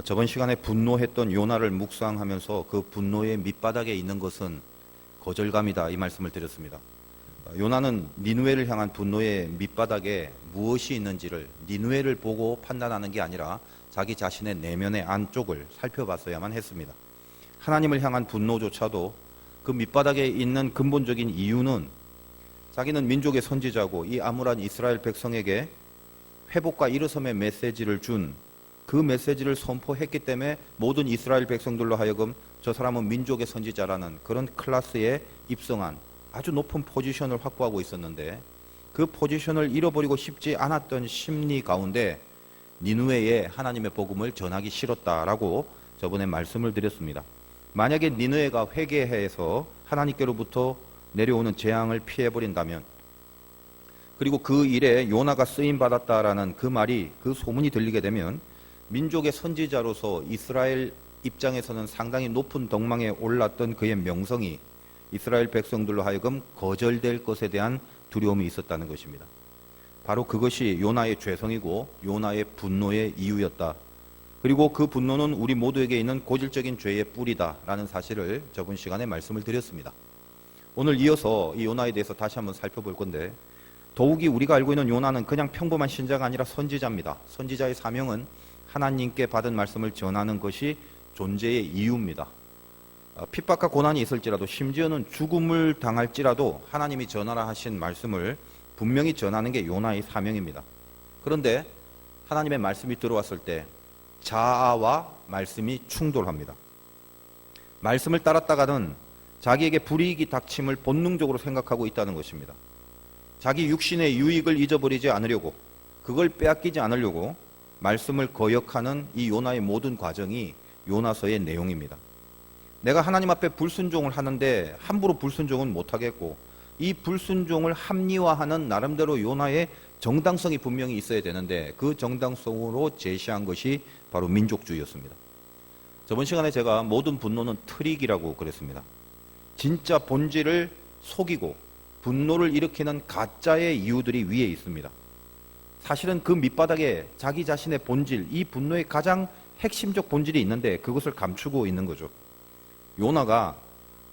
저번 시간에 분노했던 요나를 묵상하면서 그 분노의 밑바닥에 있는 것은 거절감이다, 이 말씀을 드렸습니다. 요나는 니느웨를 향한 분노의 밑바닥에 무엇이 있는지를 니느웨를 보고 판단하는 게 아니라 자기 자신의 내면의 안쪽을 살펴봤어야만 했습니다. 하나님을 향한 분노조차도 그 밑바닥에 있는 근본적인 이유는 자기는 민족의 선지자고 이 암울한 이스라엘 백성에게 회복과 일어섬의 메시지를 준 그 메시지를 선포했기 때문에 모든 이스라엘 백성들로 하여금 저 사람은 민족의 선지자라는 그런 클래스에 입성한 아주 높은 포지션을 확보하고 있었는데, 그 포지션을 잃어버리고 싶지 않았던 심리 가운데 니느웨에 하나님의 복음을 전하기 싫었다라고 저번에 말씀을 드렸습니다. 만약에 니느웨가 회개해서 하나님께로부터 내려오는 재앙을 피해버린다면, 그리고 그 일에 요나가 쓰임받았다라는 그 말이, 그 소문이 들리게 되면 민족의 선지자로서 이스라엘 입장에서는 상당히 높은 덕망에 올랐던 그의 명성이 이스라엘 백성들로 하여금 거절될 것에 대한 두려움이 있었다는 것입니다. 바로 그것이 요나의 죄성이고 요나의 분노의 이유였다. 그리고 그 분노는 우리 모두에게 있는 고질적인 죄의 뿌리다라는 사실을 저번 시간에 말씀을 드렸습니다. 오늘 이어서 이 요나에 대해서 다시 한번 살펴볼 건데, 더욱이 우리가 알고 있는 요나는 그냥 평범한 신자가 아니라 선지자입니다. 선지자의 사명은 하나님께 받은 말씀을 전하는 것이 존재의 이유입니다. 핍박과 고난이 있을지라도, 심지어는 죽음을 당할지라도 하나님이 전하라 하신 말씀을 분명히 전하는 게 요나의 사명입니다. 그런데 하나님의 말씀이 들어왔을 때 자아와 말씀이 충돌합니다. 말씀을 따랐다가는 자기에게 불이익이 닥침을 본능적으로 생각하고 있다는 것입니다. 자기 육신의 유익을 잊어버리지 않으려고, 그걸 빼앗기지 않으려고 말씀을 거역하는 이 요나의 모든 과정이 요나서의 내용입니다. 내가 하나님 앞에 불순종을 하는데 함부로 불순종은 못하겠고, 이 불순종을 합리화하는 나름대로 요나의 정당성이 분명히 있어야 되는데, 그 정당성으로 제시한 것이 바로 민족주의였습니다. 저번 시간에 제가 모든 분노는 트릭이라고 그랬습니다. 진짜 본질을 속이고 분노를 일으키는 가짜의 이유들이 위에 있습니다. 사실은 그 밑바닥에 자기 자신의 본질, 이 분노의 가장 핵심적 본질이 있는데 그것을 감추고 있는 거죠. 요나가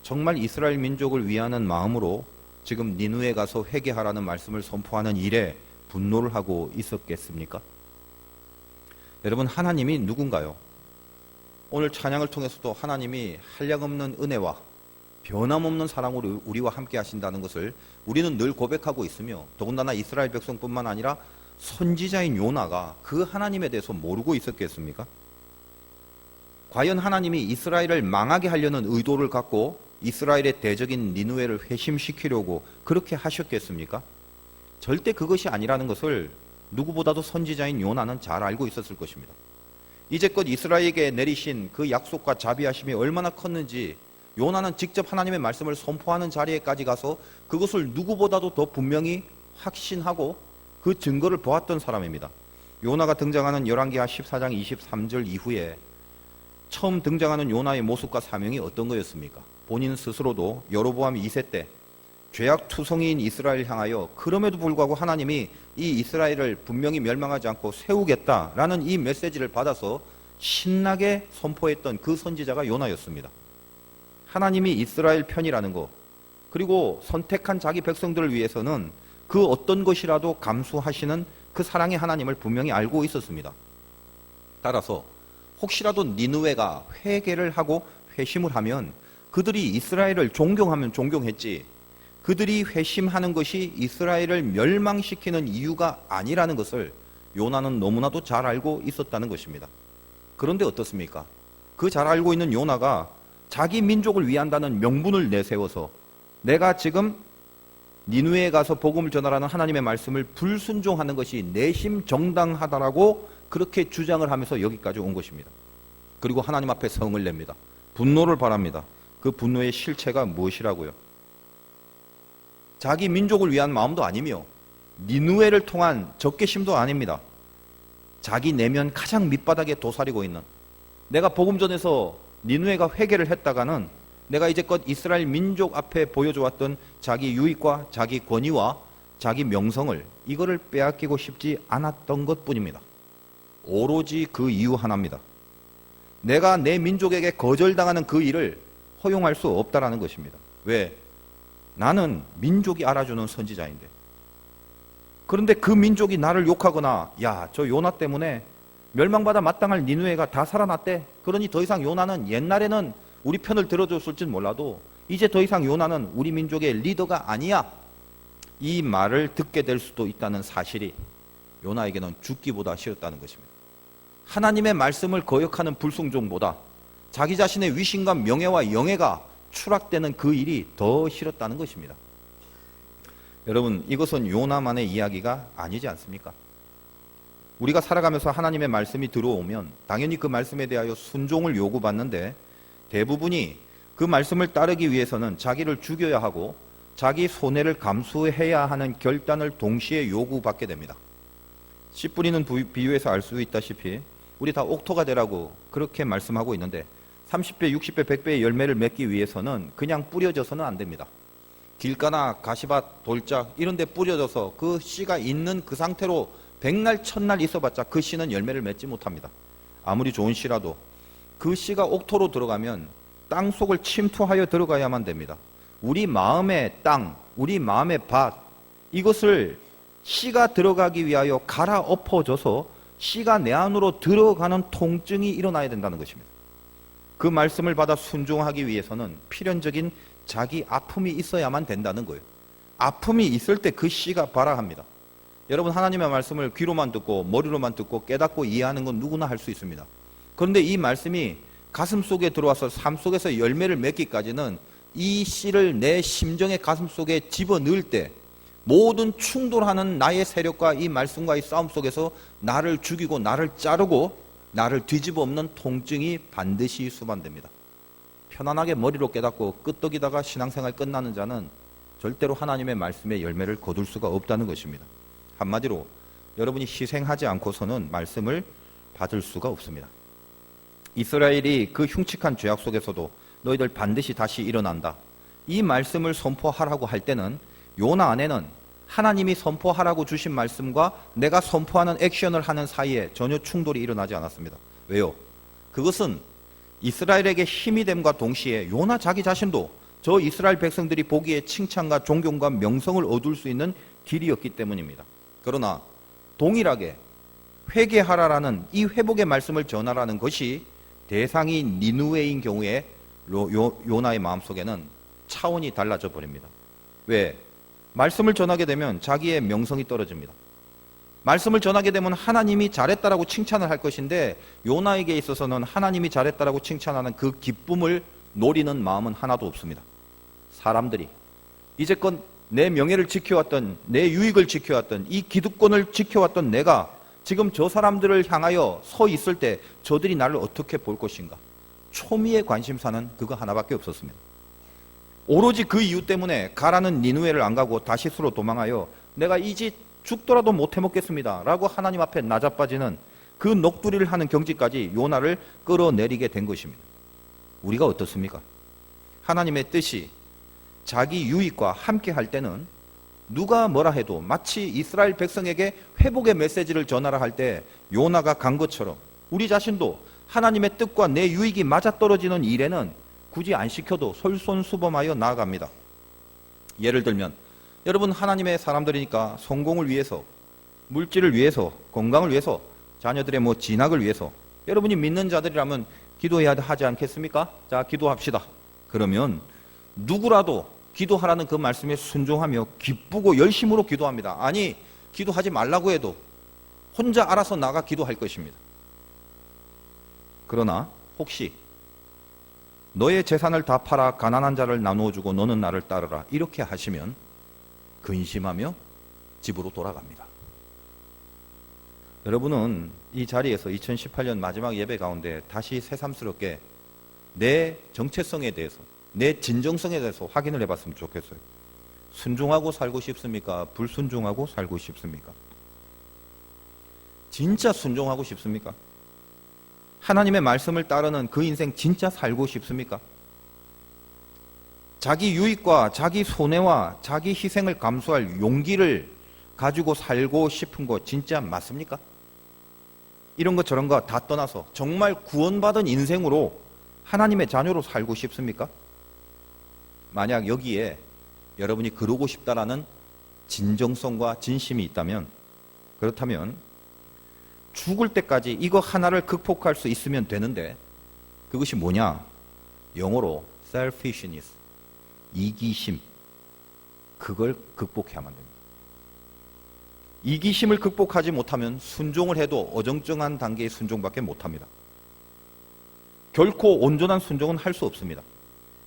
정말 이스라엘 민족을 위하는 마음으로 지금 니느웨에 가서 회개하라는 말씀을 선포하는 일에 분노를 하고 있었겠습니까? 여러분, 하나님이 누군가요? 오늘 찬양을 통해서도 하나님이 한량없는 은혜와 변함없는 사랑으로 우리와 함께 하신다는 것을 우리는 늘 고백하고 있으며, 더군다나 이스라엘 백성뿐만 아니라 선지자인 요나가 그 하나님에 대해서 모르고 있었겠습니까? 과연 하나님이 이스라엘을 망하게 하려는 의도를 갖고 이스라엘의 대적인 니느웨를 회심시키려고 그렇게 하셨겠습니까? 절대 그것이 아니라는 것을 누구보다도 선지자인 요나는 잘 알고 있었을 것입니다. 이제껏 이스라엘에게 내리신 그 약속과 자비하심이 얼마나 컸는지 요나는 직접 하나님의 말씀을 선포하는 자리에까지 가서 그것을 누구보다도 더 분명히 확신하고 그 증거를 보았던 사람입니다. 요나가 등장하는 열왕기하 14장 23절 이후에 처음 등장하는 요나의 모습과 사명이 어떤 거였습니까? 본인 스스로도 여로보암 2세 때 죄악투성이인 이스라엘 향하여 그럼에도 불구하고 하나님이 이 이스라엘을 분명히 멸망하지 않고 세우겠다라는 이 메시지를 받아서 신나게 선포했던 그 선지자가 요나였습니다. 하나님이 이스라엘 편이라는 것, 그리고 선택한 자기 백성들을 위해서는 그 어떤 것이라도 감수하시는 그 사랑의 하나님을 분명히 알고 있었습니다. 따라서 혹시라도 니느웨가 회개를 하고 회심을 하면 그들이 이스라엘을 존경하면 존경했지, 그들이 회심하는 것이 이스라엘을 멸망시키는 이유가 아니라는 것을 요나는 너무나도 잘 알고 있었다는 것입니다. 그런데 어떻습니까? 그 잘 알고 있는 요나가 자기 민족을 위한다는 명분을 내세워서 내가 지금 니느웨에 가서 복음을 전하라는 하나님의 말씀을 불순종하는 것이 내심 정당하다라고 그렇게 주장을 하면서 여기까지 온 것입니다. 그리고 하나님 앞에 성을 냅니다. 분노를 바랍니다. 그 분노의 실체가 무엇이라고요? 자기 민족을 위한 마음도 아니며 니느웨를 통한 적개심도 아닙니다. 자기 내면 가장 밑바닥에 도사리고 있는, 내가 복음 전에서 니느웨가 회개를 했다가는 내가 이제껏 이스라엘 민족 앞에 보여주었던 자기 유익과 자기 권위와 자기 명성을, 이거를 빼앗기고 싶지 않았던 것뿐입니다. 오로지 그 이유 하나입니다. 내가 내 민족에게 거절당하는 그 일을 허용할 수 없다라는 것입니다. 왜? 나는 민족이 알아주는 선지자인데. 그런데 그 민족이 나를 욕하거나 야, 저 요나 때문에 멸망받아 마땅할 니느웨가 다 살아났대. 그러니 더 이상 요나는 옛날에는 우리 편을 들어줬을진 몰라도 이제 더 이상 요나는 우리 민족의 리더가 아니야. 이 말을 듣게 될 수도 있다는 사실이 요나에게는 죽기보다 싫었다는 것입니다. 하나님의 말씀을 거역하는 불순종보다 자기 자신의 위신과 명예와 영예가 추락되는 그 일이 더 싫었다는 것입니다. 여러분, 이것은 요나만의 이야기가 아니지 않습니까? 우리가 살아가면서 하나님의 말씀이 들어오면 당연히 그 말씀에 대하여 순종을 요구받는데 대부분이 그 말씀을 따르기 위해서는 자기를 죽여야 하고 자기 손해를 감수해야 하는 결단을 동시에 요구받게 됩니다. 씨 뿌리는 비유에서 알 수 있다시피 우리 다 옥토가 되라고 그렇게 말씀하고 있는데 30배, 60배, 100배의 열매를 맺기 위해서는 그냥 뿌려져서는 안 됩니다. 길가나 가시밭, 돌짝 이런 데 뿌려져서 그 씨가 있는 그 상태로 100날, 1000날 있어봤자 그 씨는 열매를 맺지 못합니다. 아무리 좋은 씨라도 그 씨가 옥토로 들어가면 땅 속을 침투하여 들어가야만 됩니다. 우리 마음의 땅, 우리 마음의 밭, 이것을 씨가 들어가기 위하여 갈아엎어져서 씨가 내 안으로 들어가는 통증이 일어나야 된다는 것입니다. 그 말씀을 받아 순종하기 위해서는 필연적인 자기 아픔이 있어야만 된다는 거예요. 아픔이 있을 때 그 씨가 발아합니다. 여러분, 하나님의 말씀을 귀로만 듣고 머리로만 듣고 깨닫고 이해하는 건 누구나 할 수 있습니다. 그런데 이 말씀이 가슴 속에 들어와서 삶 속에서 열매를 맺기까지는 이 씨를 내 심정의 가슴 속에 집어넣을 때 모든 충돌하는 나의 세력과 이 말씀과의 싸움 속에서 나를 죽이고 나를 자르고 나를 뒤집어 엎는 통증이 반드시 수반됩니다. 편안하게 머리로 깨닫고 끄떡이다가 신앙생활 끝나는 자는 절대로 하나님의 말씀의 열매를 거둘 수가 없다는 것입니다. 한마디로 여러분이 희생하지 않고서는 말씀을 받을 수가 없습니다. 이스라엘이 그 흉측한 죄악 속에서도 너희들 반드시 다시 일어난다, 이 말씀을 선포하라고 할 때는 요나 안에는 하나님이 선포하라고 주신 말씀과 내가 선포하는 액션을 하는 사이에 전혀 충돌이 일어나지 않았습니다. 왜요? 그것은 이스라엘에게 힘이 됨과 동시에 요나 자기 자신도 저 이스라엘 백성들이 보기에 칭찬과 존경과 명성을 얻을 수 있는 길이었기 때문입니다. 그러나 동일하게 회개하라라는 이 회복의 말씀을 전하라는 것이 대상이 니느웨인 경우에 요나의 마음속에는 차원이 달라져 버립니다. 왜? 말씀을 전하게 되면 자기의 명성이 떨어집니다. 말씀을 전하게 되면 하나님이 잘했다라고 칭찬을 할 것인데 요나에게 있어서는 하나님이 잘했다라고 칭찬하는 그 기쁨을 노리는 마음은 하나도 없습니다. 사람들이 이제껏 내 명예를 지켜왔던, 내 유익을 지켜왔던, 이 기득권을 지켜왔던 내가 지금 저 사람들을 향하여 서 있을 때 저들이 나를 어떻게 볼 것인가, 초미의 관심사는 그거 하나밖에 없었습니다. 오로지 그 이유 때문에 가라는 니느웨를 안 가고 다시스로 도망하여 내가 이 짓 죽더라도 못 해먹겠습니다 라고 하나님 앞에 나자빠지는 그 넋두리를 하는 경지까지 요나를 끌어내리게 된 것입니다. 우리가 어떻습니까? 하나님의 뜻이 자기 유익과 함께 할 때는 누가 뭐라 해도 마치 이스라엘 백성에게 회복의 메시지를 전하라 할 때 요나가 간 것처럼 우리 자신도 하나님의 뜻과 내 유익이 맞아떨어지는 일에는 굳이 안 시켜도 솔선수범하여 나아갑니다. 예를 들면 여러분, 하나님의 사람들이니까 성공을 위해서, 물질을 위해서, 건강을 위해서, 자녀들의 진학을 위해서 여러분이 믿는 자들이라면 기도해야 하지 않겠습니까? 자, 기도합시다. 그러면 누구라도 기도하라는 그 말씀에 순종하며 기쁘고 열심으로 기도합니다. 아니, 기도하지 말라고 해도 혼자 알아서 나가 기도할 것입니다. 그러나 혹시 너의 재산을 다 팔아 가난한 자를 나누어 주고 너는 나를 따르라, 이렇게 하시면 근심하며 집으로 돌아갑니다. 여러분은 이 자리에서 2018년 마지막 예배 가운데 다시 새삼스럽게 내 정체성에 대해서, 내 진정성에 대해서 확인을 해봤으면 좋겠어요. 순종하고 살고 싶습니까? 불순종하고 살고 싶습니까? 진짜 순종하고 싶습니까? 하나님의 말씀을 따르는 그 인생 진짜 살고 싶습니까? 자기 유익과 자기 손해와 자기 희생을 감수할 용기를 가지고 살고 싶은 거 진짜 맞습니까? 이런 것 저런 거 다 떠나서 정말 구원받은 인생으로 하나님의 자녀로 살고 싶습니까? 만약 여기에 여러분이 그러고 싶다라는 진정성과 진심이 있다면, 그렇다면 죽을 때까지 이거 하나를 극복할 수 있으면 되는데, 그것이 뭐냐? 영어로 selfishness, 이기심, 그걸 극복해야만 됩니다. 이기심을 극복하지 못하면 순종을 해도 어정쩡한 단계의 순종밖에 못합니다. 결코 온전한 순종은 할 수 없습니다.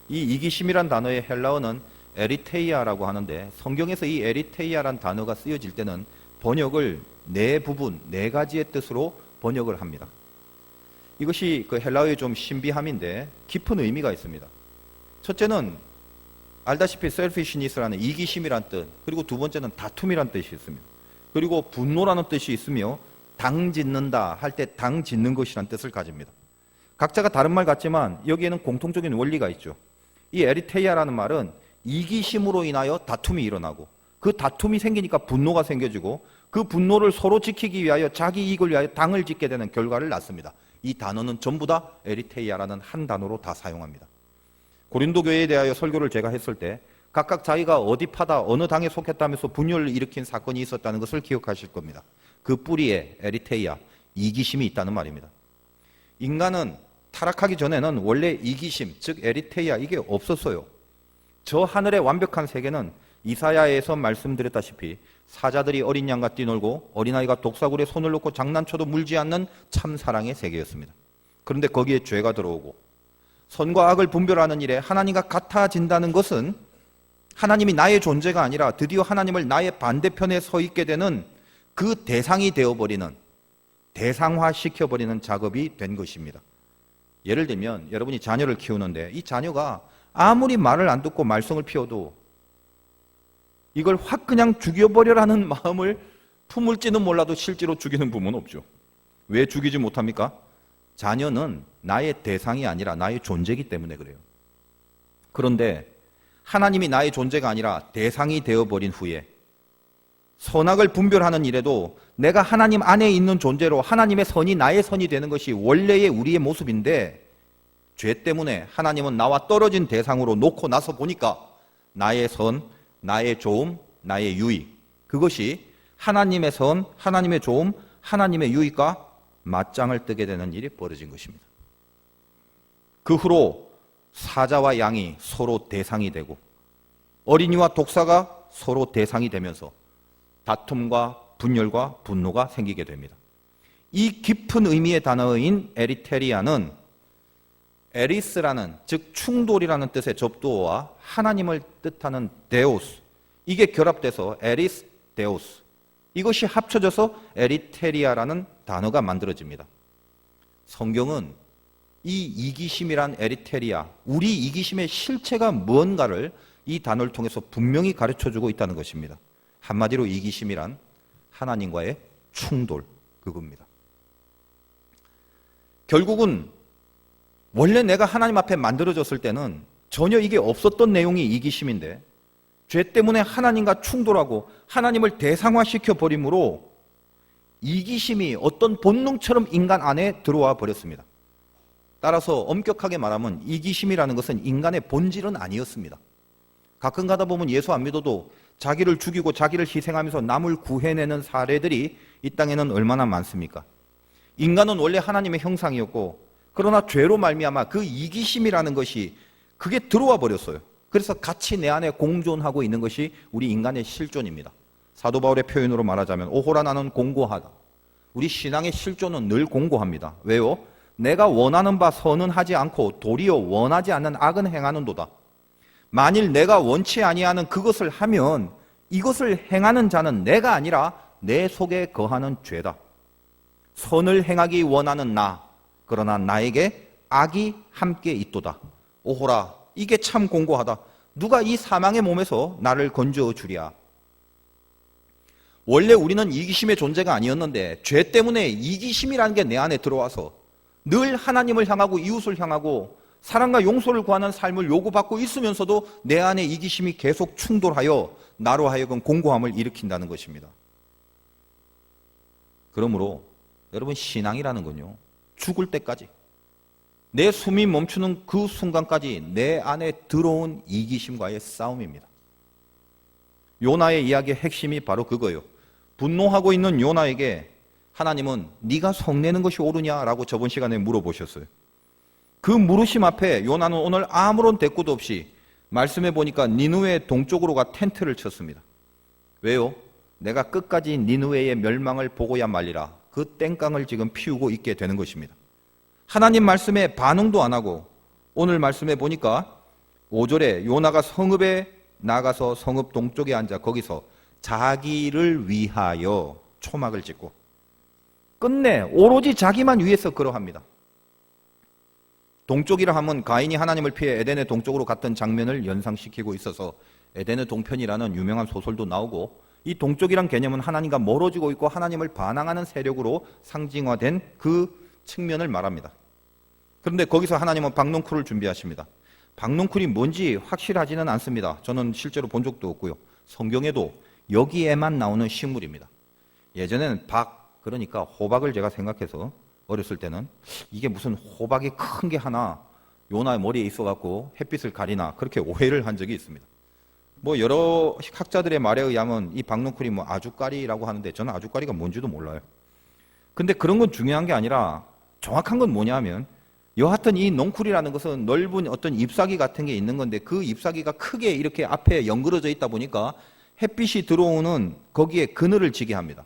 이 이기심이란 단어의 헬라어는 에리테이아라고 하는데, 성경에서 이 에리테이아란 단어가 쓰여질 때는 번역을 네 부분, 네 가지의 뜻으로 번역을 합니다. 이것이 그 헬라어의 좀 신비함인데 깊은 의미가 있습니다. 첫째는 알다시피 selfishness라는 이기심이란 뜻, 그리고 두 번째는 다툼이란 뜻이 있습니다. 그리고 분노라는 뜻이 있으며 당 짓는다 할 때 당 짓는 것이라는 뜻을 가집니다. 각자가 다른 말 같지만 여기에는 공통적인 원리가 있죠. 이 에리테이아라는 말은 이기심으로 인하여 다툼이 일어나고, 그 다툼이 생기니까 분노가 생겨지고, 그 분노를 서로 지키기 위하여 자기 이익을 위하여 당을 짓게 되는 결과를 낳습니다. 이 단어는 전부 다 에리테이아라는 한 단어로 다 사용합니다. 고린도 교회에 대하여 설교를 제가 했을 때 각각 자기가 어디 파다 어느 당에 속했다면서 분열을 일으킨 사건이 있었다는 것을 기억하실 겁니다. 그 뿌리에 에리테이아, 이기심이 있다는 말입니다. 인간은 타락하기 전에는 원래 이기심, 즉 에리테이아, 이게 없었어요. 저 하늘의 완벽한 세계는 이사야에서 말씀드렸다시피 사자들이 어린 양과 뛰놀고 어린아이가 독사굴에 손을 놓고 장난쳐도 물지 않는 참사랑의 세계였습니다. 그런데 거기에 죄가 들어오고 선과 악을 분별하는 일에 하나님과 같아진다는 것은 하나님이 나의 존재가 아니라 드디어 하나님을 나의 반대편에 서 있게 되는 그 대상이 되어버리는, 대상화시켜버리는 작업이 된 것입니다. 예를 들면 여러분이 자녀를 키우는데 이 자녀가 아무리 말을 안 듣고 말썽을 피워도 이걸 확 그냥 죽여버려라는 마음을 품을지는 몰라도 실제로 죽이는 부모는 없죠. 왜 죽이지 못합니까? 자녀는 나의 대상이 아니라 나의 존재이기 때문에 그래요. 그런데 하나님이 나의 존재가 아니라 대상이 되어버린 후에 선악을 분별하는 일에도 내가 하나님 안에 있는 존재로 하나님의 선이 나의 선이 되는 것이 원래의 우리의 모습인데, 죄 때문에 하나님은 나와 떨어진 대상으로 놓고 나서 보니까 나의 선, 나의 좋음, 나의 유익, 그것이 하나님의 선, 하나님의 좋음, 하나님의 유익과 맞짱을 뜨게 되는 일이 벌어진 것입니다. 그 후로 사자와 양이 서로 대상이 되고 어린이와 독사가 서로 대상이 되면서 다툼과 분열과 분노가 생기게 됩니다. 이 깊은 의미의 단어인 에리테리아는 에리스라는, 즉 충돌이라는 뜻의 접두어와 하나님을 뜻하는 데오스, 이게 결합돼서 에리스 데오스, 이것이 합쳐져서 에리테리아라는 단어가 만들어집니다. 성경은 이 이기심이란 에리테리아, 우리 이기심의 실체가 무언가를 이 단어를 통해서 분명히 가르쳐주고 있다는 것입니다. 한마디로 이기심이란 하나님과의 충돌, 그겁니다. 결국은 원래 내가 하나님 앞에 만들어졌을 때는 전혀 이게 없었던 내용이 이기심인데, 죄 때문에 하나님과 충돌하고 하나님을 대상화시켜 버림으로 이기심이 어떤 본능처럼 인간 안에 들어와 버렸습니다. 따라서 엄격하게 말하면 이기심이라는 것은 인간의 본질은 아니었습니다. 가끔 가다 보면 예수 안 믿어도 자기를 죽이고 자기를 희생하면서 남을 구해내는 사례들이 이 땅에는 얼마나 많습니까? 인간은 원래 하나님의 형상이었고, 그러나 죄로 말미암아 그 이기심이라는 것이 그게 들어와 버렸어요. 그래서 같이 내 안에 공존하고 있는 것이 우리 인간의 실존입니다. 사도 바울의 표현으로 말하자면 오호라 나는 공고하다. 우리 신앙의 실존은 늘 공고합니다. 왜요? 내가 원하는 바 선은 하지 않고 도리어 원하지 않는 악은 행하는도다. 만일 내가 원치 아니하는 그것을 하면 이것을 행하는 자는 내가 아니라 내 속에 거하는 죄다. 선을 행하기 원하는 나, 그러나 나에게 악이 함께 있도다. 오호라, 이게 참 공고하다. 누가 이 사망의 몸에서 나를 건져 주랴. 원래 우리는 이기심의 존재가 아니었는데 죄 때문에 이기심이라는 게 내 안에 들어와서 늘 하나님을 향하고 이웃을 향하고 사랑과 용서를 구하는 삶을 요구받고 있으면서도 내 안에 이기심이 계속 충돌하여 나로 하여금 공고함을 일으킨다는 것입니다. 그러므로 여러분, 신앙이라는 건요, 죽을 때까지, 내 숨이 멈추는 그 순간까지 내 안에 들어온 이기심과의 싸움입니다. 요나의 이야기의 핵심이 바로 그거예요. 분노하고 있는 요나에게 하나님은 네가 성내는 것이 옳으냐라고 저번 시간에 물어보셨어요. 그 물으심 앞에 요나는 오늘 아무런 대꾸도 없이 말씀해 보니까 니느웨 동쪽으로가 텐트를 쳤습니다. 왜요? 내가 끝까지 니느웨의 멸망을 보고야 말리라. 그 땡깡을 지금 피우고 있게 되는 것입니다. 하나님 말씀에 반응도 안 하고 오늘 말씀해 보니까 5절에 요나가 성읍에 나가서 성읍 동쪽에 앉아 거기서 자기를 위하여 초막을 짓고 끝내 오로지 자기만 위해서 그러합니다. 동쪽이라 하면 가인이 하나님을 피해 에덴의 동쪽으로 갔던 장면을 연상시키고 있어서 에덴의 동편이라는 유명한 소설도 나오고, 이 동쪽이란 개념은 하나님과 멀어지고 있고 하나님을 반항하는 세력으로 상징화된 그 측면을 말합니다. 그런데 거기서 하나님은 박농쿨을 준비하십니다. 박농쿨이 뭔지 확실하지는 않습니다. 저는 실제로 본 적도 없고요. 성경에도 여기에만 나오는 식물입니다. 예전에는 그러니까 호박을 제가 생각해서 어렸을 때는 이게 무슨 호박이 큰 게 하나 요나의 머리에 있어갖고 햇빛을 가리나 그렇게 오해를 한 적이 있습니다. 뭐 여러 학자들의 말에 의하면 이 박농쿨이 뭐 아주까리라고 하는데 저는 아주까리가 뭔지도 몰라요. 근데 그런 건 중요한 게 아니라 정확한 건 뭐냐면 여하튼 이 농쿨이라는 것은 넓은 어떤 잎사귀 같은 게 있는 건데 그 잎사귀가 크게 이렇게 앞에 연그러져 있다 보니까 햇빛이 들어오는 거기에 그늘을 지게 합니다.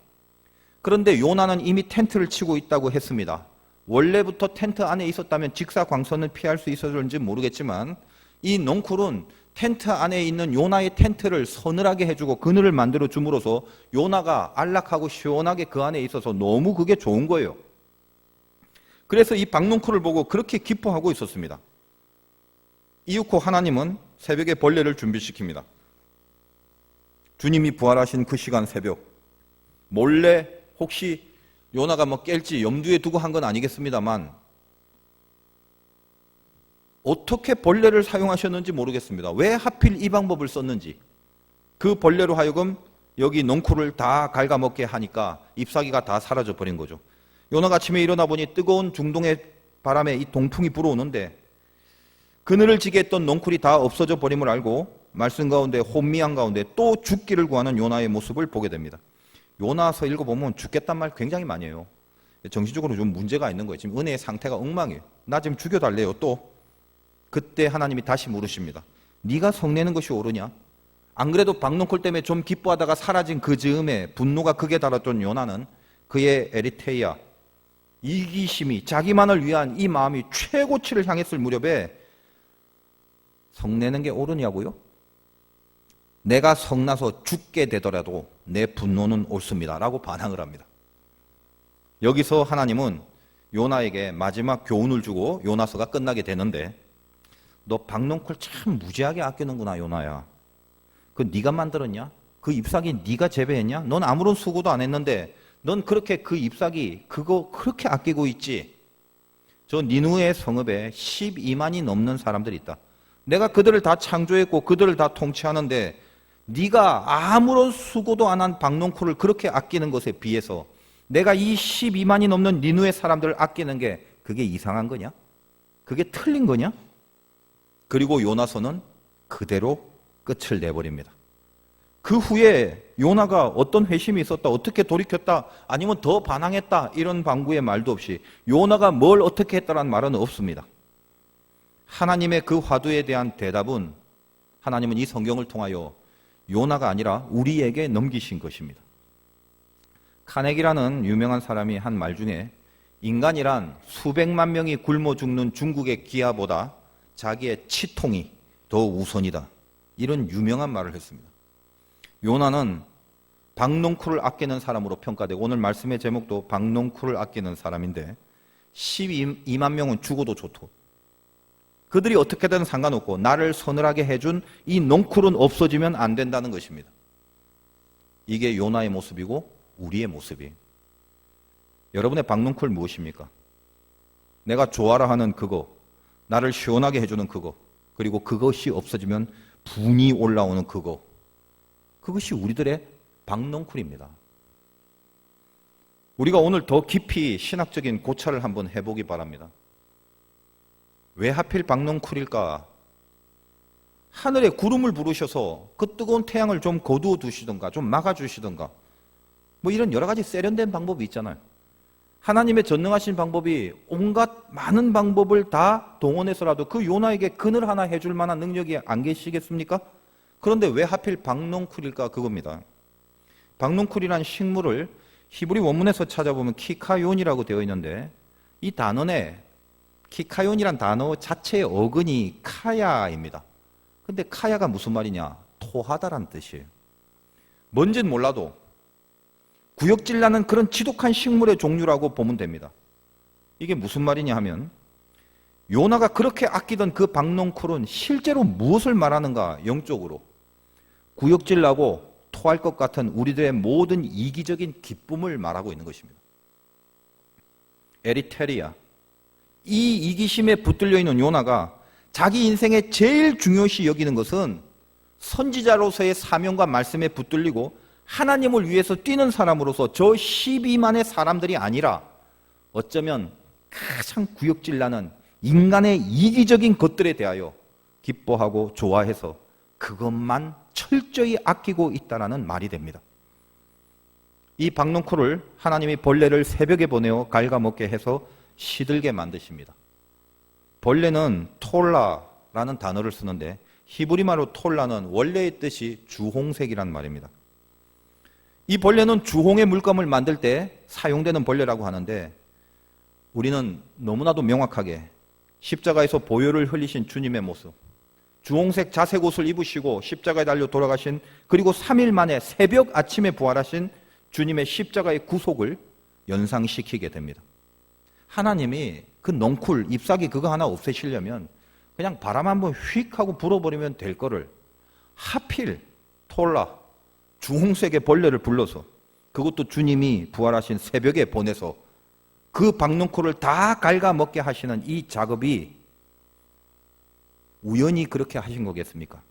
그런데 요나는 이미 텐트를 치고 있다고 했습니다. 원래부터 텐트 안에 있었다면 직사광선을 피할 수 있었는지 모르겠지만 이 농쿨은 텐트 안에 있는 요나의 텐트를 서늘하게 해주고 그늘을 만들어 줌으로써 요나가 안락하고 시원하게 그 안에 있어서 너무 그게 좋은 거예요. 그래서 이 박농쿨을 보고 그렇게 기뻐하고 있었습니다. 이윽고 하나님은 새벽에 벌레를 준비시킵니다. 주님이 부활하신 그 시간 새벽, 몰래 혹시 요나가 뭐 깰지 염두에 두고 한 건 아니겠습니다만 어떻게 벌레를 사용하셨는지 모르겠습니다. 왜 하필 이 방법을 썼는지. 그 벌레로 하여금 여기 농쿨을 다 갉아먹게 하니까 잎사귀가 다 사라져 버린 거죠. 요나가 아침에 일어나 보니 뜨거운 중동의 바람에 이 동풍이 불어오는데 그늘을 지게 했던 농쿨이 다 없어져 버림을 알고 말씀 가운데 혼미한 가운데 또 죽기를 구하는 요나의 모습을 보게 됩니다. 요나서 읽어보면 죽겠단 말 굉장히 많이 해요. 정신적으로 좀 문제가 있는 거예요. 지금 은혜의 상태가 엉망이에요. 나 지금 죽여달래요. 또 그때 하나님이 다시 물으십니다. 네가 성내는 것이 옳으냐? 안 그래도 박농쿨 때문에 좀 기뻐하다가 사라진 그 즈음에 분노가 극에 달았던 요나는 그의 에리테이아 이기심이 자기만을 위한 이 마음이 최고치를 향했을 무렵에 성내는 게 옳으냐고요? 내가 성나서 죽게 되더라도 내 분노는 옳습니다 라고 반항을 합니다. 여기서 하나님은 요나에게 마지막 교훈을 주고 요나서가 끝나게 되는데 너 박농쿨 참 무지하게 아끼는구나 요나야. 그 네가 만들었냐? 그 잎사귀 네가 재배했냐? 넌 아무런 수고도 안 했는데 넌 그렇게 그 잎사귀 그거 그렇게 아끼고 있지? 저 니느웨 성읍에 12만이 넘는 사람들이 있다. 내가 그들을 다 창조했고 그들을 다 통치하는데 네가 아무런 수고도 안 한 박농쿨을 그렇게 아끼는 것에 비해서 내가 이 12만이 넘는 니느웨 사람들을 아끼는 게 그게 이상한 거냐? 그게 틀린 거냐? 그리고 요나서는 그대로 끝을 내버립니다. 그 후에 요나가 어떤 회심이 있었다, 어떻게 돌이켰다, 아니면 더 반항했다 이런 방구의 말도 없이 요나가 뭘 어떻게 했다라는 말은 없습니다. 하나님의 그 화두에 대한 대답은 하나님은 이 성경을 통하여 요나가 아니라 우리에게 넘기신 것입니다. 카네기라는 유명한 사람이 한 말 중에 인간이란 수백만 명이 굶어 죽는 중국의 기아보다 자기의 치통이 더 우선이다. 이런 유명한 말을 했습니다. 요나는 박농쿨을 아끼는 사람으로 평가되고 오늘 말씀의 제목도 박농쿨을 아끼는 사람인데 12만 명은 죽어도 좋고 그들이 어떻게든 상관없고 나를 서늘하게 해준 이 농쿨은 없어지면 안 된다는 것입니다. 이게 요나의 모습이고 우리의 모습이에요. 여러분의 박농쿨 무엇입니까? 내가 좋아라 하는 그거, 나를 시원하게 해주는 그거, 그리고 그것이 없어지면 분이 올라오는 그거, 그것이 우리들의 박농쿨입니다. 우리가 오늘 더 깊이 신학적인 고찰을 한번 해보기 바랍니다. 왜 하필 박농쿨일까? 하늘에 구름을 부르셔서 그 뜨거운 태양을 좀 거두어 두시던가 좀 막아주시던가 뭐 이런 여러 가지 세련된 방법이 있잖아요. 하나님의 전능하신 방법이 온갖 많은 방법을 다 동원해서라도 그 요나에게 그늘 하나 해줄 만한 능력이 안 계시겠습니까? 그런데 왜 하필 박농쿨일까? 그겁니다. 박농쿨이라는 식물을 히브리 원문에서 찾아보면 키카욘이라고 되어 있는데 이 단어에 키카욘이란 단어 자체의 어근이 카야입니다. 근데 카야가 무슨 말이냐? 토하다라는 뜻이에요. 뭔진 몰라도 구역질 나는 그런 지독한 식물의 종류라고 보면 됩니다. 이게 무슨 말이냐 하면 요나가 그렇게 아끼던 그 박농쿨은 실제로 무엇을 말하는가? 영적으로 구역질 나고 토할 것 같은 우리들의 모든 이기적인 기쁨을 말하고 있는 것입니다. 에리테리아, 이 이기심에 붙들려 있는 요나가 자기 인생에 제일 중요시 여기는 것은 선지자로서의 사명과 말씀에 붙들리고 하나님을 위해서 뛰는 사람으로서 저 12만의 사람들이 아니라 어쩌면 가장 구역질 나는 인간의 이기적인 것들에 대하여 기뻐하고 좋아해서 그것만 철저히 아끼고 있다는 말이 됩니다. 이 박농쿨을 하나님이 벌레를 새벽에 보내어 갉아먹게 해서 시들게 만드십니다. 벌레는 톨라라는 단어를 쓰는데 히브리말로 톨라는 원래의 뜻이 주홍색이란 말입니다. 이 벌레는 주홍의 물감을 만들 때 사용되는 벌레라고 하는데 우리는 너무나도 명확하게 십자가에서 보혈을 흘리신 주님의 모습, 주홍색 자색 옷을 입으시고 십자가에 달려 돌아가신 그리고 3일 만에 새벽 아침에 부활하신 주님의 십자가의 구속을 연상시키게 됩니다. 하나님이 그 넝쿨, 잎사귀 그거 하나 없애시려면 그냥 바람 한번 휙 하고 불어버리면 될 거를 하필 톨라, 주홍색의 벌레를 불러서 그것도 주님이 부활하신 새벽에 보내서 그 박농쿨을 다 갉아먹게 하시는 이 작업이 우연히 그렇게 하신 거겠습니까?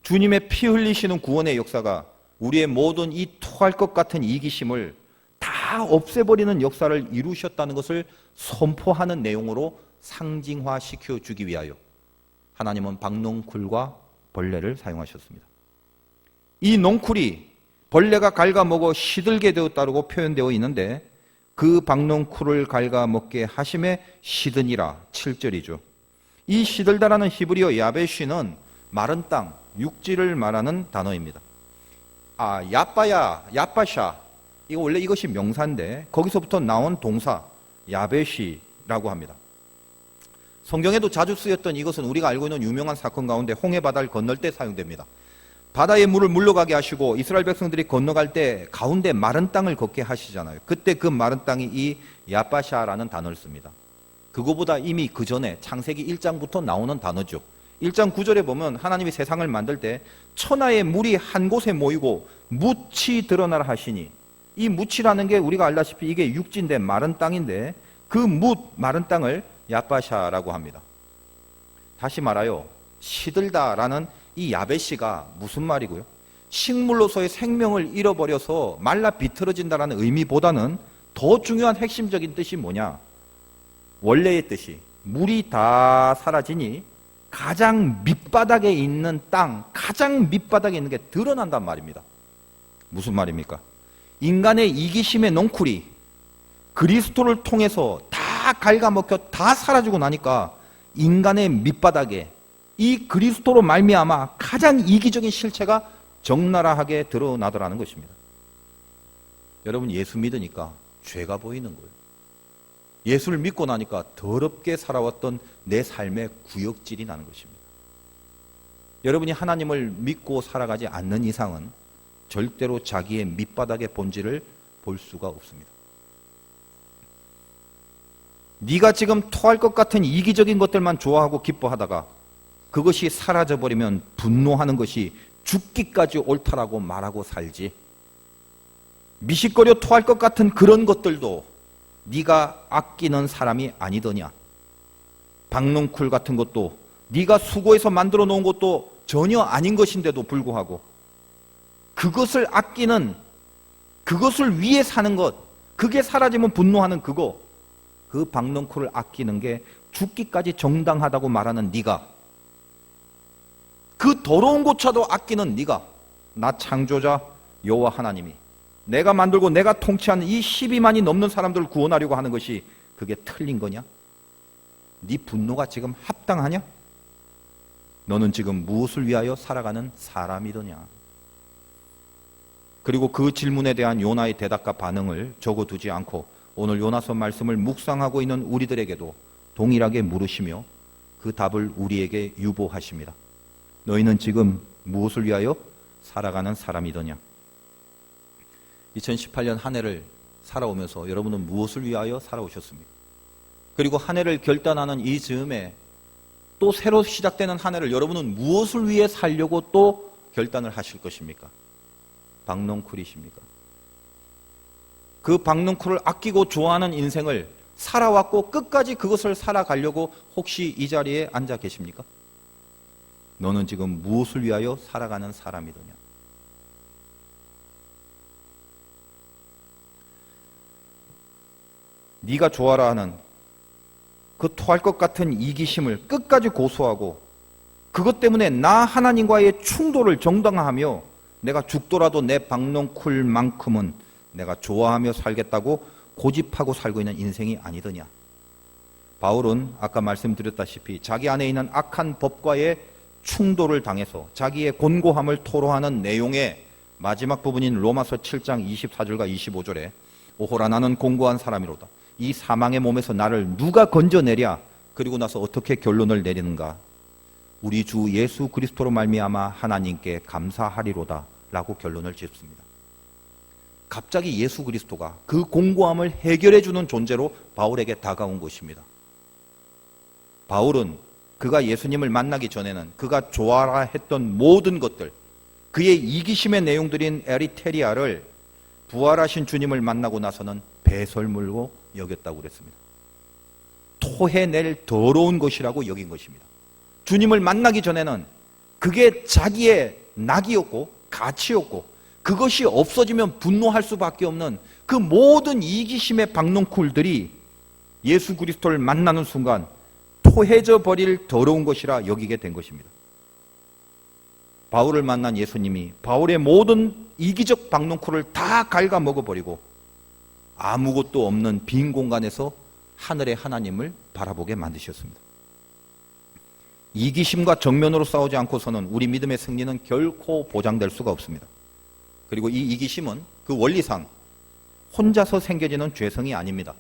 주님의 피 흘리시는 구원의 역사가 우리의 모든 이 토할 것 같은 이기심을 다 없애버리는 역사를 이루셨다는 것을 선포하는 내용으로 상징화시켜 주기 위하여 하나님은 박농쿨과 벌레를 사용하셨습니다. 이 농쿨이 벌레가 갉아먹어 시들게 되었다고 표현되어 있는데 그 박농쿨을 갉아먹게 하심에 시드니라 7절이죠. 이 시들다라는 히브리어 야베시는 마른 땅, 육지를 말하는 단어입니다. 야빠야, 야빠샤, 이거 원래 이것이 명사인데 거기서부터 나온 동사 야베시라고 합니다. 성경에도 자주 쓰였던 이것은 우리가 알고 있는 유명한 사건 가운데 홍해 바다를 건널 때 사용됩니다. 바다의 물을 물러가게 하시고 이스라엘 백성들이 건너갈 때 가운데 마른 땅을 걷게 하시잖아요. 그때 그 마른 땅이 이 야빠샤라는 단어를 씁니다. 그거보다 이미 그 전에 창세기 1장부터 나오는 단어죠. 1장 9절에 보면 하나님이 세상을 만들 때 천하의 물이 한 곳에 모이고 묻이 드러나라 하시니 이 묻이라는 게 우리가 알다시피 이게 육지인데 마른 땅인데 그 마른 땅을 야빠샤라고 합니다. 다시 말하여 시들다라는 이 야베시가 무슨 말이고요? 식물로서의 생명을 잃어버려서 말라 비틀어진다라는 의미보다는 더 중요한 핵심적인 뜻이 뭐냐? 원래의 뜻이 물이 다 사라지니 가장 밑바닥에 있는 땅, 가장 밑바닥에 있는 게 드러난단 말입니다. 무슨 말입니까? 인간의 이기심의 넝쿨이 그리스도를 통해서 다 갉아먹혀 다 사라지고 나니까 인간의 밑바닥에 이 그리스도로 말미암아 가장 이기적인 실체가 적나라하게 드러나더라는 것입니다. 여러분, 예수 믿으니까 죄가 보이는 거예요. 예수를 믿고 나니까 더럽게 살아왔던 내 삶의 구역질이 나는 것입니다. 여러분이 하나님을 믿고 살아가지 않는 이상은 절대로 자기의 밑바닥의 본질을 볼 수가 없습니다. 네가 지금 토할 것 같은 이기적인 것들만 좋아하고 기뻐하다가 그것이 사라져버리면 분노하는 것이 죽기까지 옳다라고 말하고 살지, 미식거려 토할 것 같은 그런 것들도 네가 아끼는 사람이 아니더냐. 박농쿨 같은 것도 네가 수고해서 만들어 놓은 것도 전혀 아닌 것인데도 불구하고 그것을 아끼는, 그것을 위해 사는 것, 그게 사라지면 분노하는 그거, 그 박넝쿨을 아끼는 게 죽기까지 정당하다고 말하는 네가, 그 더러운 것조차도 아끼는 네가, 나 창조자 여호와 하나님이 내가 만들고 내가 통치하는 이 12만이 넘는 사람들을 구원하려고 하는 것이 그게 틀린 거냐? 네 분노가 지금 합당하냐? 너는 지금 무엇을 위하여 살아가는 사람이더냐? 그리고 그 질문에 대한 요나의 대답과 반응을 적어두지 않고 오늘 요나서 말씀을 묵상하고 있는 우리들에게도 동일하게 물으시며 그 답을 우리에게 유보하십니다. 너희는 지금 무엇을 위하여 살아가는 사람이더냐? 2018년 한 해를 살아오면서 여러분은 무엇을 위하여 살아오셨습니까? 그리고 한 해를 결단하는 이 즈음에 또 새로 시작되는 한 해를 여러분은 무엇을 위해 살려고 또 결단을 하실 것입니까? 박넝쿨이십니까? 그 박넝쿨을 아끼고 좋아하는 인생을 살아왔고 끝까지 그것을 살아가려고 혹시 이 자리에 앉아 계십니까? 너는 지금 무엇을 위하여 살아가는 사람이더냐? 네가 좋아라 하는 그 토할 것 같은 이기심을 끝까지 고수하고 그것 때문에 나 하나님과의 충돌을 정당화하며 내가 죽더라도 내 박넝쿨만큼은 내가 좋아하며 살겠다고 고집하고 살고 있는 인생이 아니더냐? 바울은 아까 말씀드렸다시피 자기 안에 있는 악한 법과의 충돌을 당해서 자기의 곤고함을 토로하는 내용의 마지막 부분인 로마서 7장 24절과 25절에 오호라 나는 공고한 사람이로다. 이 사망의 몸에서 나를 누가 건져내랴? 그리고 나서 어떻게 결론을 내리는가? 우리 주 예수 그리스도로 말미암아 하나님께 감사하리로다 라고 결론을 짓습니다. 갑자기 예수 그리스도가 그 공고함을 해결해 주는 존재로 바울에게 다가온 것입니다. 바울은 그가 예수님을 만나기 전에는 그가 좋아라 했던 모든 것들, 그의 이기심의 내용들인 에리테리아를 부활하신 주님을 만나고 나서는 배설물로 여겼다고 그랬습니다. 토해낼 더러운 것이라고 여긴 것입니다. 주님을 만나기 전에는 그게 자기의 낙이었고 가치였고 그것이 없어지면 분노할 수밖에 없는 그 모든 이기심의 박넝쿨들이 예수 그리스도를 만나는 순간 토해져 버릴 더러운 것이라 여기게 된 것입니다. 바울을 만난 예수님이 바울의 모든 이기적 박넝쿨을 다 갉아먹어 버리고 아무것도 없는 빈 공간에서 하늘의 하나님을 바라보게 만드셨습니다. 이기심과 정면으로 싸우지 않고서는 우리 믿음의 승리는 결코 보장될 수가 없습니다. 그리고 이 이기심은 그 원리상 혼자서 생겨지는 죄성이 아닙니다.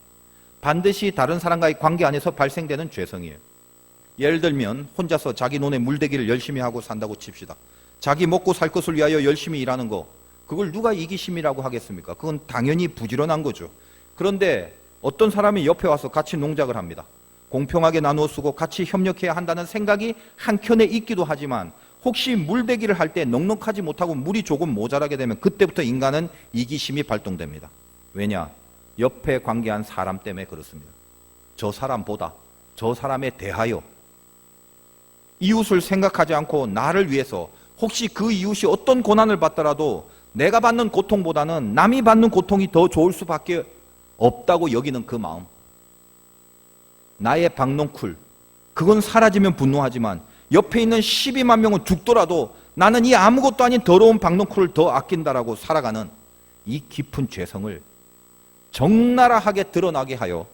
반드시 다른 사람과의 관계 안에서 발생되는 죄성이에요. 예를 들면 혼자서 자기 논에 물대기를 열심히 하고 산다고 칩시다. 자기 먹고 살 것을 위하여 열심히 일하는 거, 그걸 누가 이기심이라고 하겠습니까? 그건 당연히 부지런한 거죠. 그런데 어떤 사람이 옆에 와서 같이 농작을 합니다. 공평하게 나누어 쓰고 같이 협력해야 한다는 생각이 한켠에 있기도 하지만 혹시 물대기를 할 때 넉넉하지 못하고 물이 조금 모자라게 되면 그때부터 인간은 이기심이 발동됩니다. 왜냐? 옆에 관계한 사람 때문에 그렇습니다. 저 사람보다, 저 사람에 대하여 이웃을 생각하지 않고 나를 위해서 혹시 그 이웃이 어떤 고난을 받더라도 내가 받는 고통보다는 남이 받는 고통이 더 좋을 수밖에 없다고 여기는 그 마음. 나의 박넝쿨, 그건 사라지면 분노하지만 옆에 있는 12만 명은 죽더라도 나는 이 아무것도 아닌 더러운 박넝쿨을 더 아낀다라고 살아가는 이 깊은 죄성을 적나라하게 드러나게 하여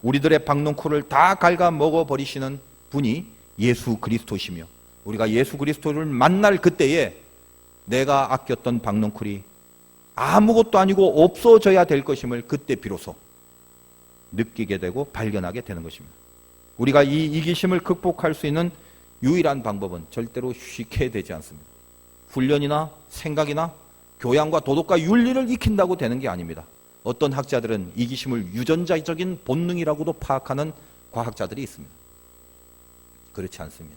우리들의 박넝쿨을 다 갉아먹어 버리시는 분이 예수 그리스도시며 우리가 예수 그리스도를 만날 그때에 내가 아꼈던 박넝쿨이 아무것도 아니고 없어져야 될 것임을 그때 비로소 느끼게 되고 발견하게 되는 것입니다. 우리가 이 이기심을 극복할 수 있는 유일한 방법은 절대로 쉽게 되지 않습니다. 훈련이나 생각이나 교양과 도덕과 윤리를 익힌다고 되는 게 아닙니다. 어떤 학자들은 이기심을 유전자적인 본능이라고도 파악하는 과학자들이 있습니다. 그렇지 않습니다.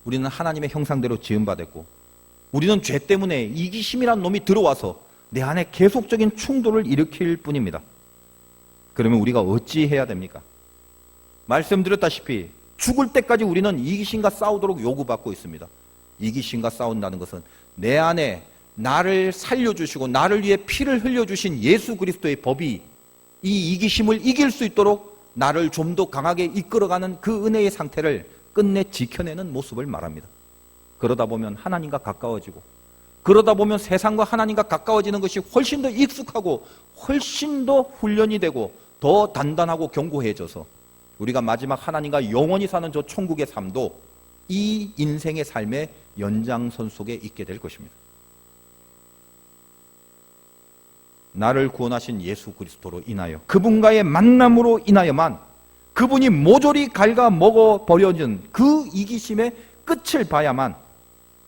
우리는 하나님의 형상대로 지음받았고 우리는 죄 때문에 이기심이란 놈이 들어와서 내 안에 계속적인 충돌을 일으킬 뿐입니다. 그러면 우리가 어찌 해야 됩니까? 말씀드렸다시피 죽을 때까지 우리는 이기심과 싸우도록 요구받고 있습니다. 이기심과 싸운다는 것은 내 안에 나를 살려주시고 나를 위해 피를 흘려주신 예수 그리스도의 법이 이 이기심을 이길 수 있도록 나를 좀 더 강하게 이끌어가는 그 은혜의 상태를 끝내 지켜내는 모습을 말합니다. 그러다 보면 하나님과 가까워지고, 그러다 보면 세상과 하나님과 가까워지는 것이 훨씬 더 익숙하고 훨씬 더 훈련이 되고 더 단단하고 견고해져서 우리가 마지막 하나님과 영원히 사는 저 천국의 삶도 이 인생의 삶의 연장선 속에 있게 될 것입니다. 나를 구원하신 예수 그리스도로 인하여, 그분과의 만남으로 인하여만 그분이 모조리 갉아먹어 버려진 그 이기심의 끝을 봐야만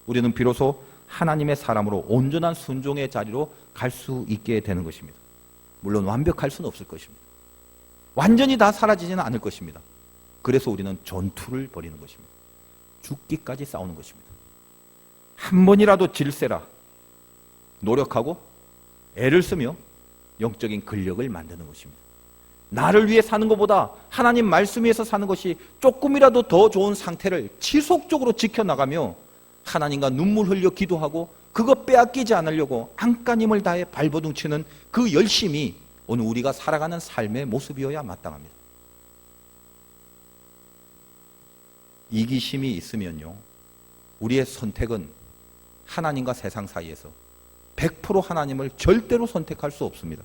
우리는 비로소 하나님의 사람으로 온전한 순종의 자리로 갈 수 있게 되는 것입니다. 물론 완벽할 수는 없을 것입니다. 완전히 다 사라지지는 않을 것입니다. 그래서 우리는 전투를 벌이는 것입니다. 죽기까지 싸우는 것입니다. 한 번이라도 질세라 노력하고 애를 쓰며 영적인 근력을 만드는 것입니다. 나를 위해 사는 것보다 하나님 말씀 위해서 사는 것이 조금이라도 더 좋은 상태를 지속적으로 지켜나가며 하나님과 눈물 흘려 기도하고 그거 빼앗기지 않으려고 안간힘을 다해 발버둥치는 그 열심이 오늘 우리가 살아가는 삶의 모습이어야 마땅합니다. 이기심이 있으면요, 우리의 선택은 하나님과 세상 사이에서 100% 하나님을 절대로 선택할 수 없습니다.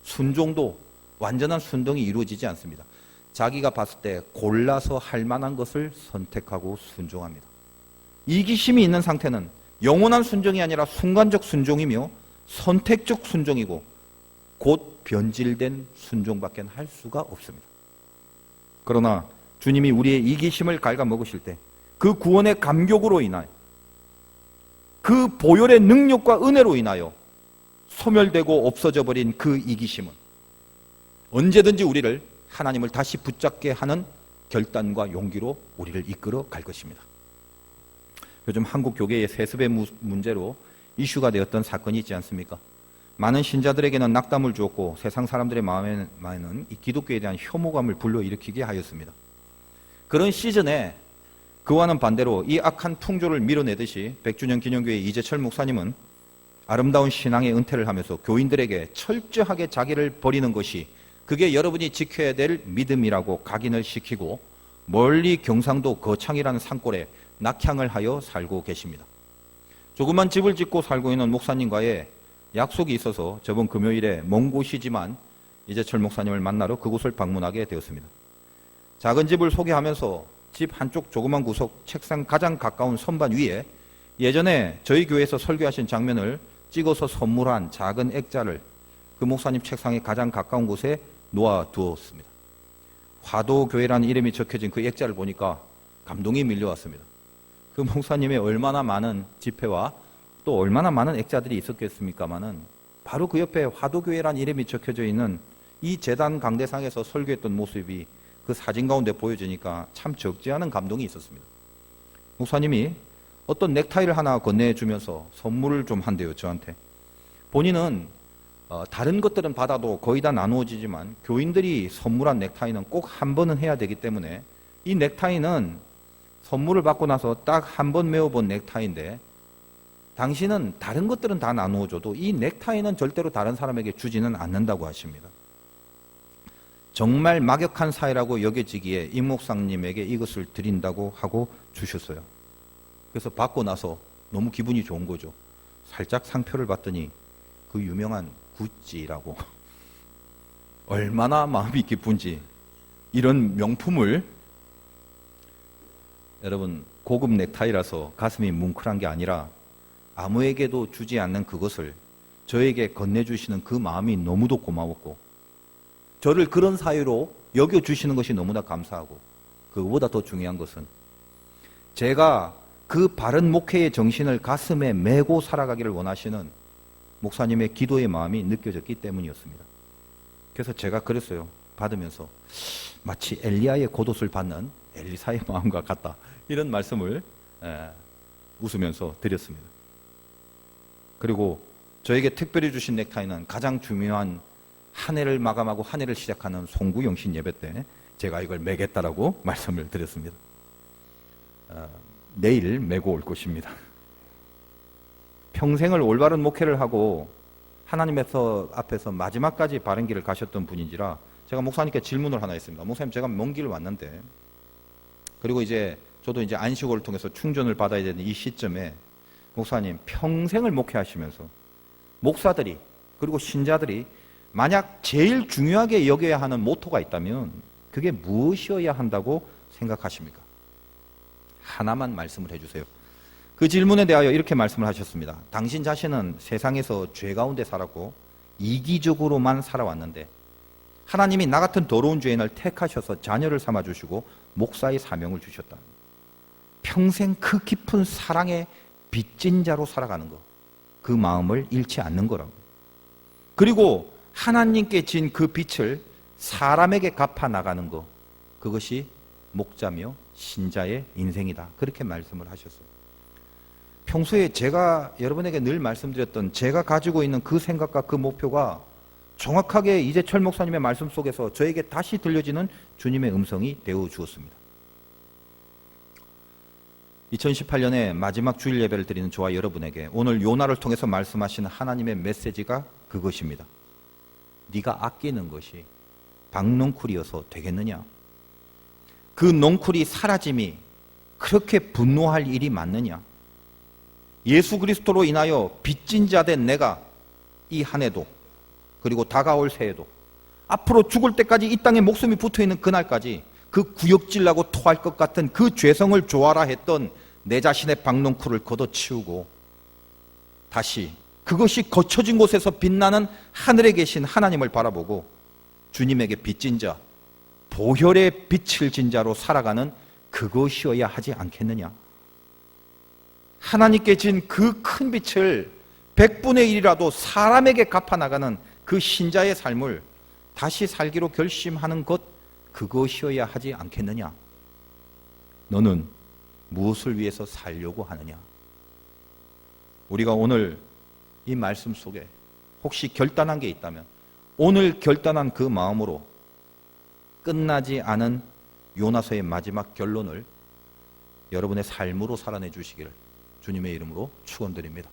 순종도 완전한 순종이 이루어지지 않습니다. 자기가 봤을 때 골라서 할 만한 것을 선택하고 순종합니다. 이기심이 있는 상태는 영원한 순종이 아니라 순간적 순종이며 선택적 순종이고 곧 변질된 순종밖에 할 수가 없습니다. 그러나 주님이 우리의 이기심을 갉아먹으실 때 그 구원의 감격으로 인하여, 그 보혈의 능력과 은혜로 인하여 소멸되고 없어져 버린 그 이기심은 언제든지 우리를 하나님을 다시 붙잡게 하는 결단과 용기로 우리를 이끌어 갈 것입니다. 요즘 한국 교계의 세습의 문제로 이슈가 되었던 사건이 있지 않습니까? 많은 신자들에게는 낙담을 주었고 세상 사람들의 마음에는 이 기독교에 대한 혐오감을 불러일으키게 하였습니다. 그런 시즌에 그와는 반대로 이 악한 풍조를 밀어내듯이 100주년 기념교회 이재철 목사님은 아름다운 신앙의 은퇴를 하면서 교인들에게 철저하게 자기를 버리는 것이 그게 여러분이 지켜야 될 믿음이라고 각인을 시키고 멀리 경상도 거창이라는 산골에 낙향을 하여 살고 계십니다. 조그만 집을 짓고 살고 있는 목사님과의 약속이 있어서 저번 금요일에 먼 곳이지만 이재철 목사님을 만나러 그곳을 방문하게 되었습니다. 작은 집을 소개하면서 집 한쪽 조그만 구석 책상 가장 가까운 선반 위에 예전에 저희 교회에서 설교하신 장면을 찍어서 선물한 작은 액자를 그 목사님 책상에 가장 가까운 곳에 놓아두었습니다. 화도교회라는 이름이 적혀진 그 액자를 보니까 감동이 밀려왔습니다. 그 목사님의 얼마나 많은 집회와 또 얼마나 많은 액자들이 있었겠습니까마는 바로 그 옆에 화도교회라는 이름이 적혀져 있는 이 재단 강대상에서 설교했던 모습이 그 사진 가운데 보여지니까 참 적지 않은 감동이 있었습니다. 목사님이 어떤 넥타이를 하나 건네주면서 선물을 좀 한대요, 저한테. 본인은 다른 것들은 받아도 거의 다 나누어지지만 교인들이 선물한 넥타이는 꼭 한 번은 해야 되기 때문에 이 넥타이는 선물을 받고 나서 딱 한 번 메어본 넥타이인데 당신은 다른 것들은 다 나누어줘도 이 넥타이는 절대로 다른 사람에게 주지는 않는다고 하십니다. 정말 막역한 사이라고 여겨지기에 임 목사님에게 이것을 드린다고 하고 주셨어요. 그래서 받고 나서 너무 기분이 좋은 거죠. 살짝 상표를 봤더니 그 유명한 구찌라고 얼마나 마음이 기쁜지 이런 명품을, 여러분 고급 넥타이라서 가슴이 뭉클한 게 아니라 아무에게도 주지 않는 그것을 저에게 건네주시는 그 마음이 너무도 고마웠고 저를 그런 사이로 여겨주시는 것이 너무나 감사하고 그거보다 더 중요한 것은 제가 그 바른 목회의 정신을 가슴에 메고 살아가기를 원하시는 목사님의 기도의 마음이 느껴졌기 때문이었습니다. 그래서 제가 그랬어요. 받으면서 마치 엘리야의 겉옷을 받는 엘리사의 마음과 같다, 이런 말씀을 웃으면서 드렸습니다. 그리고 저에게 특별히 주신 넥타이는 가장 중요한 한 해를 마감하고 한 해를 시작하는 송구영신 예배 때 제가 이걸 매겠다라고 말씀을 드렸습니다. 내일 메고 올 것입니다. 평생을 올바른 목회를 하고 하나님 앞에서 마지막까지 바른 길을 가셨던 분인지라 제가 목사님께 질문을 하나 했습니다. 목사님, 제가 먼 길을 왔는데, 그리고 저도 이제 안식월을 통해서 충전을 받아야 되는 이 시점에 목사님, 평생을 목회하시면서 목사들이 그리고 신자들이 만약 제일 중요하게 여겨야 하는 모토가 있다면 그게 무엇이어야 한다고 생각하십니까? 하나만 말씀을 해주세요. 그 질문에 대하여 이렇게 말씀을 하셨습니다. 당신 자신은 세상에서 죄 가운데 살았고 이기적으로만 살아왔는데 하나님이 나 같은 더러운 죄인을 택하셔서 자녀를 삼아주시고 목사의 사명을 주셨다. 평생 그 깊은 사랑의 빚진 자로 살아가는 것, 그 마음을 잃지 않는 거라고. 그리고 하나님께 진 그 빚을 사람에게 갚아 나가는 것, 그것이 목자며 신자의 인생이다. 그렇게 말씀을 하셨어요. 평소에 제가 여러분에게 늘 말씀드렸던 제가 가지고 있는 그 생각과 그 목표가 정확하게 이재철 목사님의 말씀 속에서 저에게 다시 들려지는 주님의 음성이 되어 주었습니다. 2018년에 마지막 주일 예배를 드리는 저와 여러분에게 오늘 요나를 통해서 말씀하신 하나님의 메시지가 그것입니다. 네가 아끼는 것이 박농쿨이어서 되겠느냐? 그 농쿨이 사라짐이 그렇게 분노할 일이 맞느냐? 예수 그리스도로 인하여 빚진 자 된 내가 이 한 해도 그리고 다가올 새해도 앞으로 죽을 때까지 이 땅에 목숨이 붙어있는 그날까지 그 구역질나고 토할 것 같은 그 죄성을 조아라 했던 내 자신의 박농쿨을 걷어치우고 다시 그것이 거쳐진 곳에서 빛나는 하늘에 계신 하나님을 바라보고 주님에게 빚진 자, 보혈의 빛을 진 자로 살아가는 그것이어야 하지 않겠느냐? 하나님께 진 그 큰 빛을 100분의 1이라도 사람에게 갚아나가는 그 신자의 삶을 다시 살기로 결심하는 것, 그것이어야 하지 않겠느냐? 너는 무엇을 위해서 살려고 하느냐? 우리가 오늘 이 말씀 속에 혹시 결단한 게 있다면 오늘 결단한 그 마음으로 끝나지 않은 요나서의 마지막 결론을 여러분의 삶으로 살아내 주시기를 주님의 이름으로 축원드립니다.